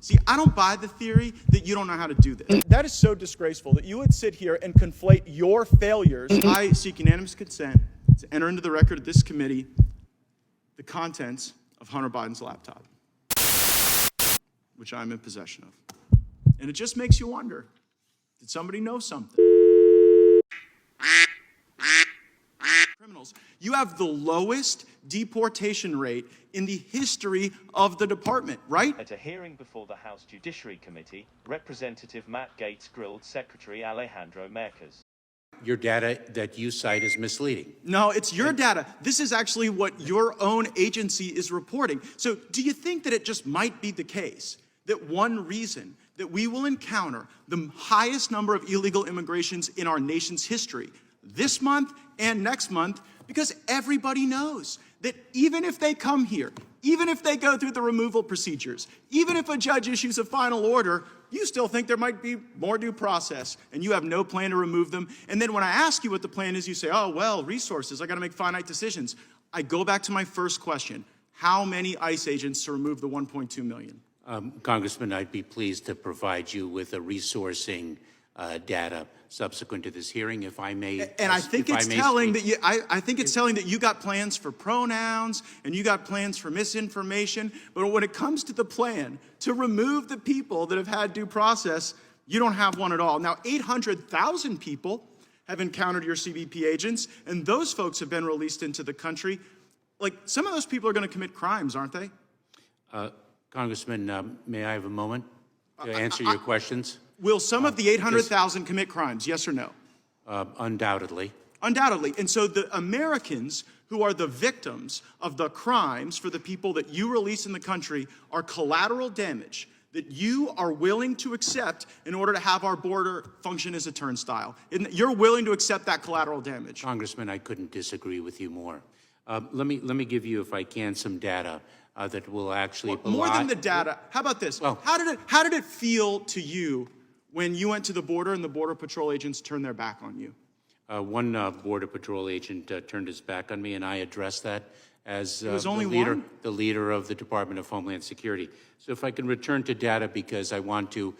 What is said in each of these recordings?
See, I don't buy the theory that you don't know how to do this. That is so disgraceful that you would sit here and conflate your failures. I seek unanimous consent to enter into the record of this committee the contents of Hunter Biden's laptop, which I'm in possession of. And it just makes you wonder, did somebody know something? Criminals. You have the lowest deportation rate in the history of the department, right? At a hearing before the House Judiciary Committee, Representative Matt Gaetz grilled Secretary Alejandro Mayorkas. Your data that you cite is misleading. No, it's your data. This is actually what your own agency is reporting. So do you think that it just might be the case that one reason that we will encounter the highest number of illegal immigrations in our nation's history this month and next month, because everybody knows that even if they come here, even if they go through the removal procedures, even if a judge issues a final order, you still think there might be more due process, and you have no plan to remove them. And then when I ask you what the plan is, you say, oh, well, resources, I gotta make finite decisions. I go back to my first question. How many ICE agents to remove the 1.2 million? Congressman, I'd be pleased to provide you with a resourcing data subsequent to this hearing, if I may. And I think it's telling that I think it's telling that you got plans for pronouns and you got plans for misinformation. But when it comes to the plan to remove the people that have had due process, you don't have one at all. Now, 800,000 people have encountered your CBP agents, and those folks have been released into the country. Like, some of those people are going to commit crimes, aren't they? Congressman, may I have a moment to answer your questions? Will some of the 800,000 commit crimes, yes or no? Undoubtedly. Undoubtedly. And so the Americans who are the victims of the crimes for the people that you release in the country are collateral damage that you are willing to accept in order to have our border function as a turnstile. You're willing to accept that collateral damage. Congressman, I couldn't disagree with you more. Let me give you, if I can, some data that will actually... Well, more than the data, how about this? Well, how did it feel to you when you went to the border and the Border Patrol agents turned their back on you? One Border Patrol agent turned his back on me, and I addressed that as the leader of the Department of Homeland Security. So if I can return to data, because I want to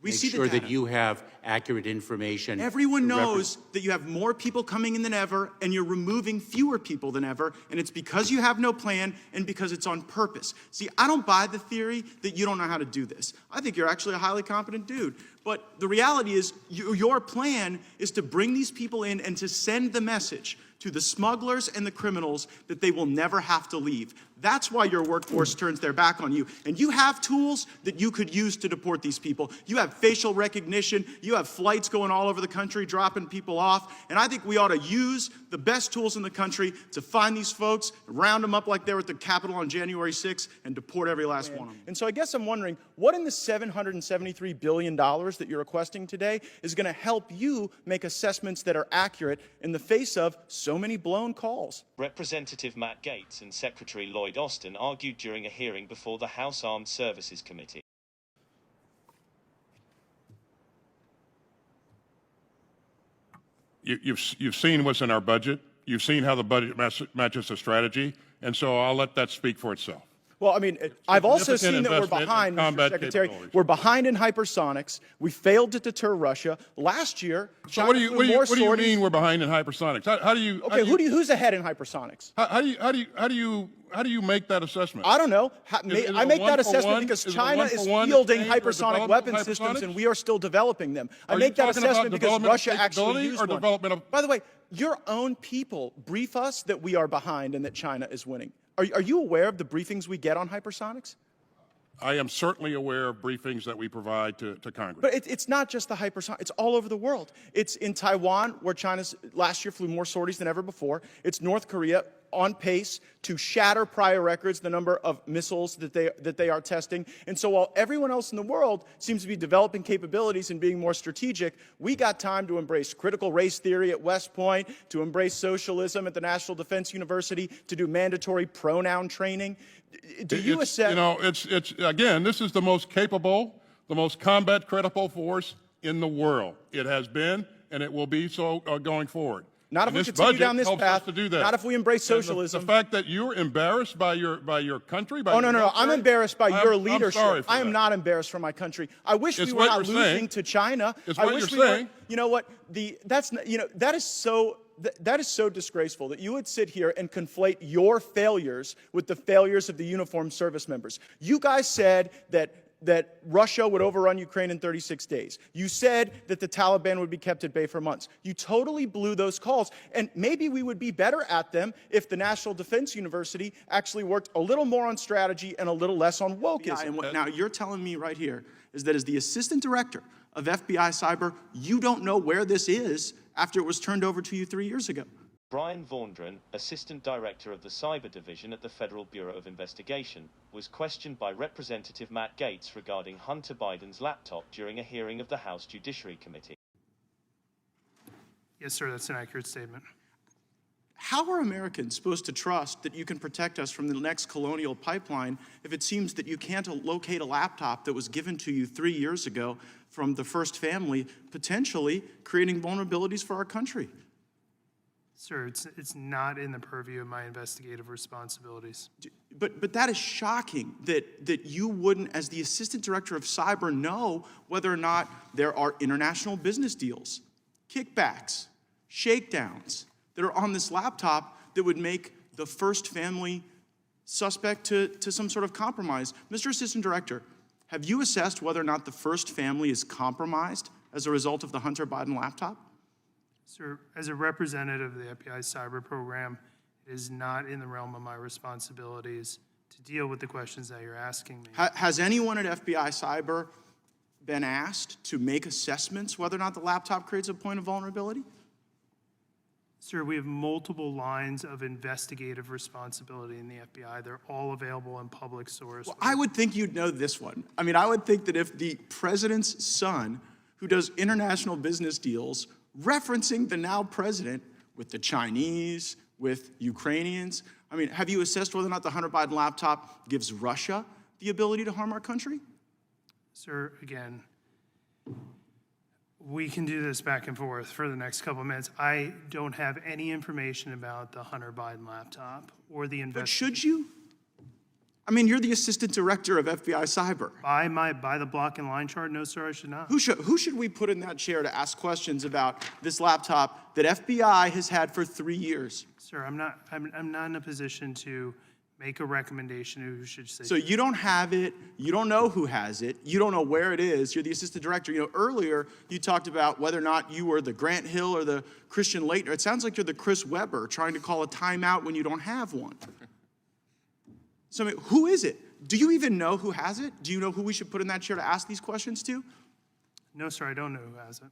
make sure that you have accurate information. Everyone knows that you have more people coming in than ever, and you're removing fewer people than ever, and it's because you have no plan and because it's on purpose. See, I don't buy the theory that you don't know how to do this. I think you're actually a highly competent dude. But the reality is, your plan is to bring these people in and to send the message to the smugglers and the criminals that they will never have to leave. That's why your workforce turns their back on you. And you have tools that you could use to deport these people. You have facial recognition. You have flights going all over the country, dropping people off. And I think we ought to use the best tools in the country to find these folks, round them up like they were at the Capitol on January 6th, and deport every last one of them. And so I guess I'm wondering, what in the $773 billion that you're requesting today is going to help you make assessments that are accurate in the face of so many blown calls? Representative Matt Gaetz and Secretary Lloyd Austin argued during a hearing before the House Armed Services Committee. You've seen what's in our budget. You've seen how the budget matches the strategy, and so I'll let that speak for itself. Well, I mean, I've also seen that we're behind, Mr. Secretary. We're behind in hypersonics. We failed to deter Russia. Last year, China what do you mean we're behind in hypersonics? How do you? Okay, who's ahead in hypersonics? How do you make that assessment? I don't know. I make that assessment because China is fielding hypersonic weapon systems, and we are still developing them. I make that assessment because Russia actually used one. By the way, your own people brief us that we are behind and that China is winning. Are you aware of the briefings we get on hypersonics? I am certainly aware of briefings that we provide to Congress. But it's not just the hypersonic. It's all over the world. It's in Taiwan, where China last year flew more sorties than ever before. It's North Korea, on pace to shatter prior records, the number of missiles that they are testing. And so while everyone else in the world seems to be developing capabilities and being more strategic, we got time to embrace critical race theory at West Point, to embrace socialism at the National Defense University, to do mandatory pronoun training. Do you assess? You know, it's again, this is the most capable, the most combat credible force in the world. It has been, and it will be so going forward. Not if And we this continue down budget this helps us path. to do that. Not if we embrace And socialism. The fact that you're embarrassed by your country, by Oh, your no, no, no. I'm military, embarrassed by your leadership. I'm sorry for I am that. not embarrassed for my country. I wish It's we were what not you're losing saying. to China. It's I what wish you're we saying. were, you know what? That is so disgraceful that you would sit here and conflate your failures with the failures of the uniformed service members. You guys said that Russia would overrun Ukraine in 36 days. You said that the Taliban would be kept at bay for months. You totally blew those calls. And maybe we would be better at them if the National Defense University actually worked a little more on strategy and a little less on wokeism. And what now you're telling me right here is that as the assistant director of FBI Cyber, you don't know where this is after it was turned over to you 3 years ago. Brian Vaughan, Assistant Director of the Cyber Division at the Federal Bureau of Investigation, was questioned by Representative Matt Gaetz regarding Hunter Biden's laptop during a hearing of the House Judiciary Committee. Yes, sir, that's an accurate statement. How are Americans supposed to trust that you can protect us from the next colonial pipeline if it seems that you can't locate a laptop that was given to you 3 years ago from the first family, potentially creating vulnerabilities for our country? Sir, it's not in the purview of my investigative responsibilities. But that is shocking that you wouldn't, as the assistant director of cyber, know whether or not there are international business deals, kickbacks, shakedowns that are on this laptop that would make the first family suspect to some sort of compromise. Mr. Assistant Director, have you assessed whether or not the first family is compromised as a result of the Hunter Biden laptop? Sir, as a representative of the FBI cyber program, it is not in the realm of my responsibilities to deal with the questions that you're asking me. Has anyone at FBI Cyber been asked to make assessments whether or not the laptop creates a point of vulnerability? Sir, we have multiple lines of investigative responsibility in the FBI. They're all available in public source. Well, I would think you'd know this one. I mean, I would think that if the president's son, who does international business deals, referencing the now president with the Chinese, with Ukrainians, I mean, have you assessed whether or not the Hunter Biden laptop gives Russia the ability to harm our country? Sir, again, we can do this back and forth for the next couple of minutes. I don't have any information about the Hunter Biden laptop or the But should you? I mean, you're the assistant director of FBI Cyber. By the block and line chart, no, sir, I should not. Who should we put in that chair to ask questions about this laptop that FBI has had for 3 years? Sir, I'm not in a position to make a recommendation who should say. So you don't have it, you don't know who has it, you don't know where it is, you're the assistant director. You know, earlier you talked about whether or not you were the Grant Hill or the Christian Laettner. It sounds like you're the Chris Webber trying to call a timeout when you don't have one. So I mean, who is it? Do you even know who has it? Do you know who we should put in that chair to ask these questions to? No, sir, I don't know who has it.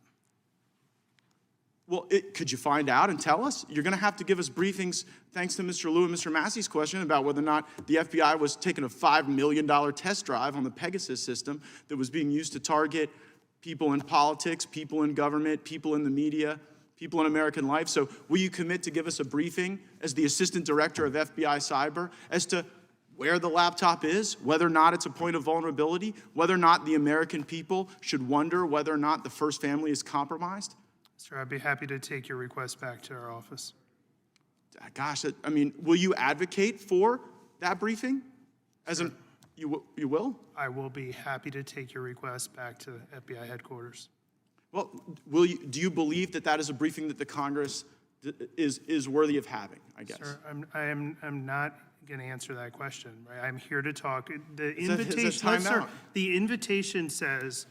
Well, could you find out and tell us? You're going to have to give us briefings, thanks to Mr. Liu and Mr. Massey's question about whether or not the FBI was taking a $5 million test drive on the Pegasus system that was being used to target people in politics, people in government, people in the media, people in American life. So will you commit to give us a briefing as the assistant director of FBI Cyber as to where the laptop is, whether or not it's a point of vulnerability, whether or not the American people should wonder whether or not the first family is compromised? Sir, I'd be happy to take your request back to our office. Gosh, I mean, will you advocate for that briefing? As in, you will? I will be happy to take your request back to FBI headquarters. Well, do you believe that that is a briefing that the Congress is worthy of having, I guess? Sir, I'm not going to answer that question. Right? I'm here to talk. The Is that invitation, time sir, out? the invitation says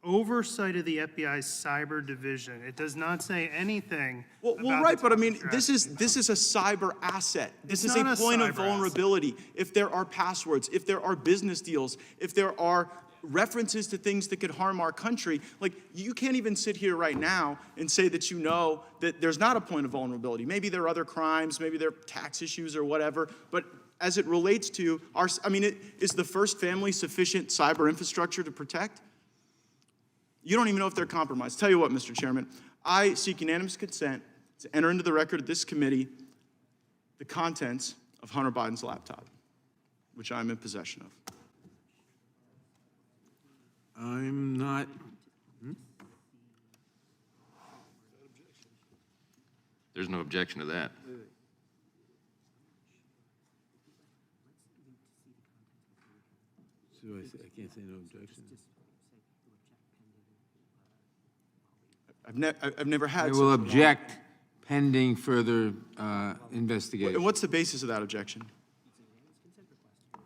oversight of the FBI's cyber division. It does not say anything. Well, about right, the but I mean, top this is a cyber asset. This It's is a not a point of cyber asset. vulnerability. If there are passwords, if there are business deals, if there are references to things that could harm our country, like you can't even sit here right now and say that you know that there's not a point of vulnerability. Maybe there are other crimes, maybe there are tax issues or whatever, but as it relates to our, I mean, is the first family sufficient cyber infrastructure to protect? You don't even know if they're compromised. Tell you what, Mr. Chairman, I seek unanimous consent to enter into the record of this committee the contents of Hunter Biden's laptop, which I'm in possession of. I'm not. objection to that. So I can't say no objection. I've never had. I such will a object pending further investigation. And what's the basis of that objection?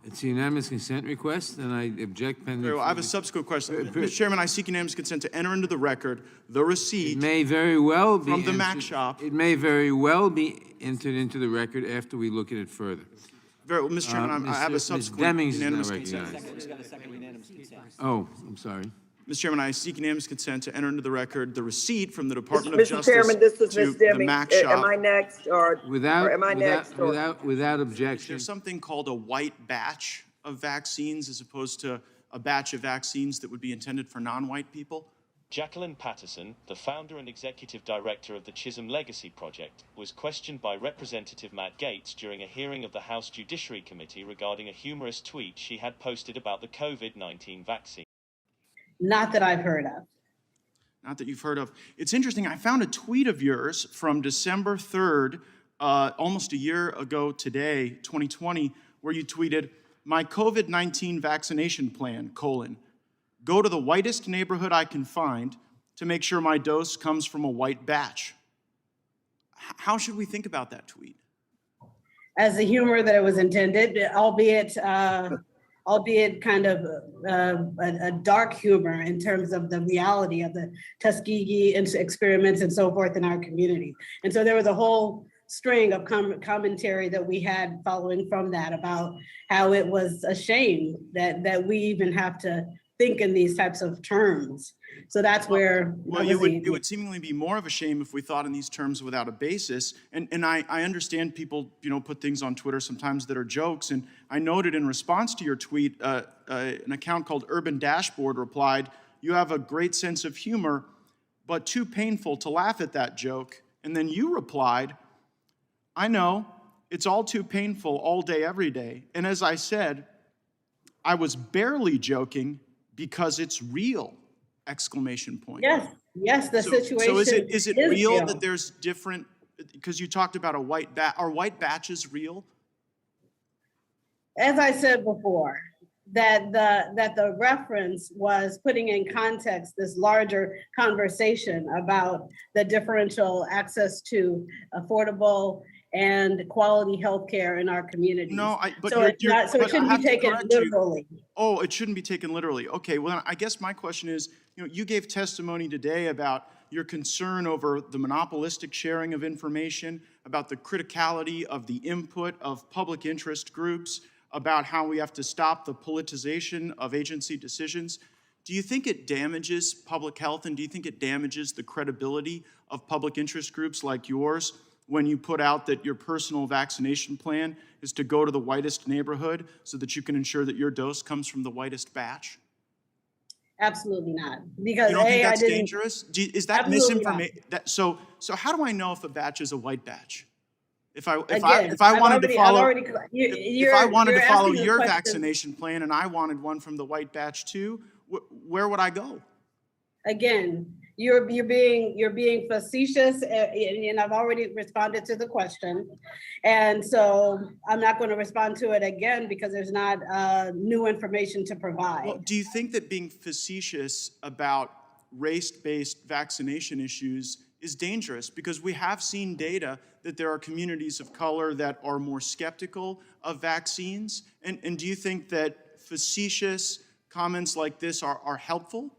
It's a unanimous consent request, and I object pending. Very well, I have a further- subsequent question. Mr. Chairman, I seek unanimous consent to enter into the record the receipt. It may very well be. From the Mac entered- shop. It may very well be entered into the record after we look at it further. Very well, Mr. Chairman, I have a Ms. subsequent Demings is now unanimous consent. recognized. Oh, I'm sorry. Mr. Chairman, I seek unanimous consent to enter into the record the receipt from the Department of Mr. Justice Chairman, this is to Ms. the Deming. Mac Am shop. I next, or am I next? or- Without objection. There's something called a white batch of vaccines as opposed to a batch of vaccines that would be intended for non-white people. Jacqueline Patterson, the founder and executive director of the Chisholm Legacy Project, was questioned by Representative Matt Gaetz during a hearing of the House Judiciary Committee regarding a humorous tweet she had posted about the COVID-19 vaccine. Not that I've heard of. Not that you've heard of. It's interesting, I found a tweet of yours from December 3rd, almost a year ago today, 2020, where you tweeted, "My COVID-19 vaccination plan, go to the whitest neighborhood I can find to make sure my dose comes from a white batch." How should we think about that tweet? As the humor that it was intended, albeit kind of a dark humor in terms of the reality of the Tuskegee experiments and so forth in our community. And so there was a whole string of commentary that we had following from that about how it was a shame that we even have to think in these types of terms. So that's where. Well, it would seemingly be more of a shame if we thought in these terms without a basis. And I understand people, put things on Twitter sometimes that are jokes. And I noted in response to your tweet, an account called Urban Dashboard replied, "You have a great sense of humor, but too painful to laugh at that joke." And then you replied, "I know, it's all too painful all day, every day. And as I said, I was barely joking because it's real!" Exclamation point. Yes, the situation. So is it real that there's different, because you talked about a white batch, are white batches real? As I said before, that the reference was putting in context this larger conversation about the differential access to affordable and quality healthcare in our community. No, so it shouldn't be taken literally. Oh, it shouldn't be taken literally. Okay, well, I guess my question is, you gave testimony today about your concern over the monopolistic sharing of information, about the criticality of the input of public interest groups, about how we have to stop the politicization of agency decisions. Do you think it damages public health, and do you think it damages the credibility of public interest groups like yours when you put out that your personal vaccination plan is to go to the whitest neighborhood so that you can ensure that your dose comes from the whitest batch? Absolutely not. Because you don't think that's dangerous? Is that misinformation? So how do I know if a batch is a white batch? If I wanted to follow your vaccination plan and I wanted one from the white batch too, where would I go? Again, you're being facetious, and I've already responded to the question, and so I'm not going to respond to it again because there's not new information to provide. Well, do you think that being facetious about race-based vaccination issues is dangerous? Because we have seen data that there are communities of color that are more skeptical of vaccines, and do you think that facetious comments like this are helpful?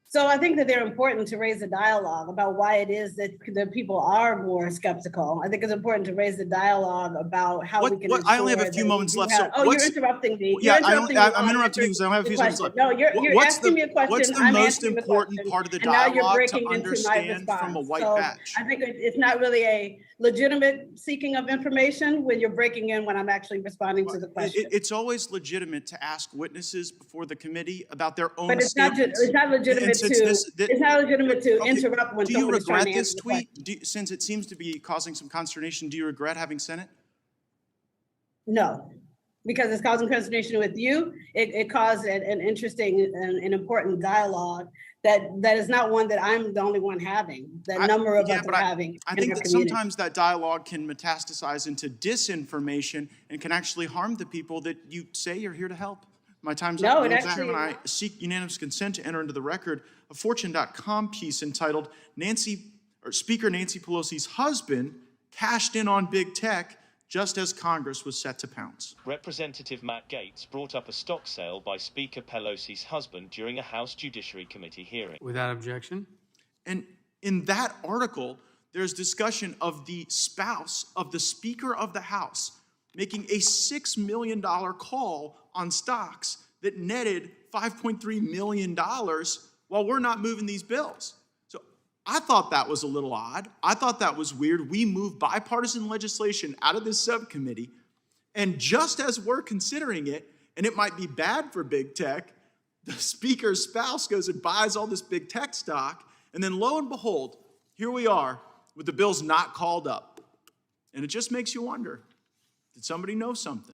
So I think that they're important to raise a dialogue about why it is that the people are more skeptical. I think it's important to raise the dialogue about how we can. I only have a few moments left. You're interrupting me. Yeah, I'm interrupting you because I only have a few seconds left. No, you're asking me a question. What's the most important part of the dialogue to understand from a white batch? I think it's not really a legitimate seeking of information when you're breaking in when I'm actually responding to the question. It's always legitimate to ask witnesses before the committee about their own But it's not legitimate to interrupt when someone is trying to answer the question. Do you regret this tweet? Since it seems to be causing some consternation, do you regret having sent it? No. because it's causing consternation with you. It caused an interesting and important dialogue that is not one that I'm the only one having, that number of us are having. I think that sometimes that dialogue can metastasize into disinformation and can actually harm the people that you say you're here to help. My time's up. No, it actually. And I seek unanimous consent to enter into the record a Fortune.com piece entitled Speaker Nancy Pelosi's husband cashed in on big tech just as Congress was set to pounce. Representative Matt Gaetz brought up a stock sale by Speaker Pelosi's husband during a House Judiciary Committee hearing. Without objection? And in that article, there's discussion of the spouse of the Speaker of the House making a $6 million call on stocks that netted $5.3 million while we're not moving these bills. So I thought that was a little odd. I thought that was weird. We moved bipartisan legislation out of this subcommittee, and just as we're considering it, and it might be bad for big tech, the Speaker's spouse goes and buys all this big tech stock, and then lo and behold, here we are with the bills not called up. And it just makes you wonder, did somebody know something?